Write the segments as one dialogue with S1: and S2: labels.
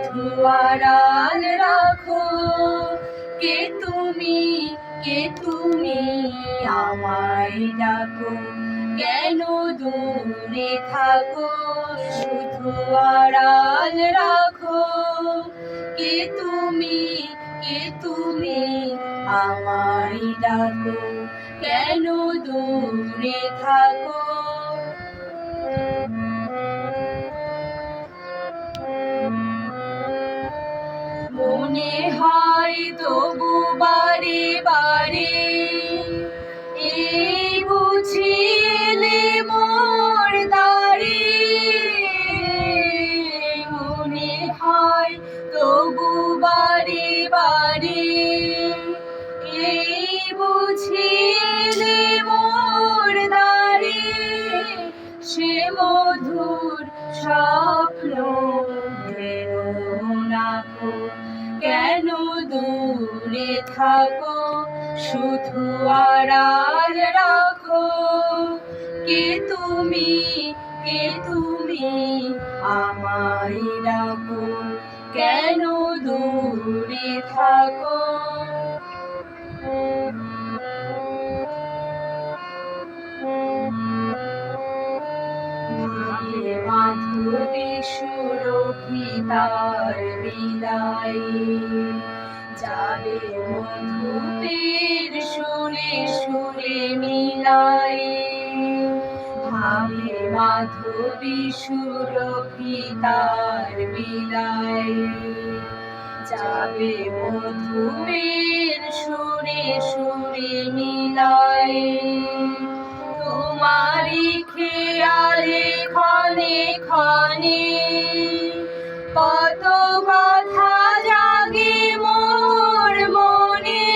S1: শুধু আড়াল রাখো। কে তুমি আমায় ডাকো, কেন দূরে থাকো, শুধু আড়াল রাখো। কে তুমি আমায় ডাকো, কেন দূরে থাকো। মনে হয় তবু বারে বারে এই বুঝি এলে মোর দ্বারে। মনে হয় তবু বারে বারে এই বুঝি এলে মোর দ্বারে। সে মধুর স্বপ্ন ভেঙো না গো, কেন দূরে থাকো, শুধু আড়াল রাখো। কে তুমি আমায় ডাকো, কেন দূরে থাকো। মাধবী সুরভিতার বিদায়, যাবে মধুপের সুরে সুরে মিলাই। ভাবে মাধবী সুরভিতার বিদায়, যাবে মধুপের সুরে সুরে মিলাই। তোমারি খেয়ালে ক্ষণে ক্ষণে কত কথা জাগে মোর মনে।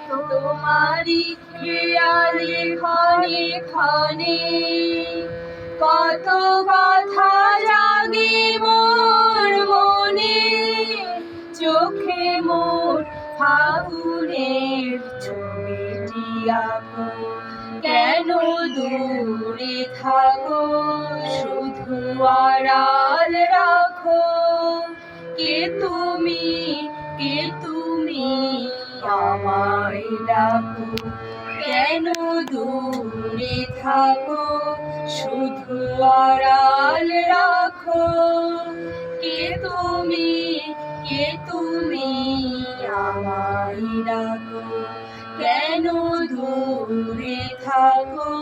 S1: তোমারি খেয়ালে ক্ষণে ক্ষণে কত কথা জাগে মোর মনে। চোখে মোর ফাগুনের ছবিটি আঁকো, কেন দূরে থাকো, শুধু আড়াল রাখো। কে তুমি আমায় ডাকো, কেন দূরে থাকো, শুধু আড়াল রাখো। কে তুমি আমায় ডাকো, কেন দূরে থাকো।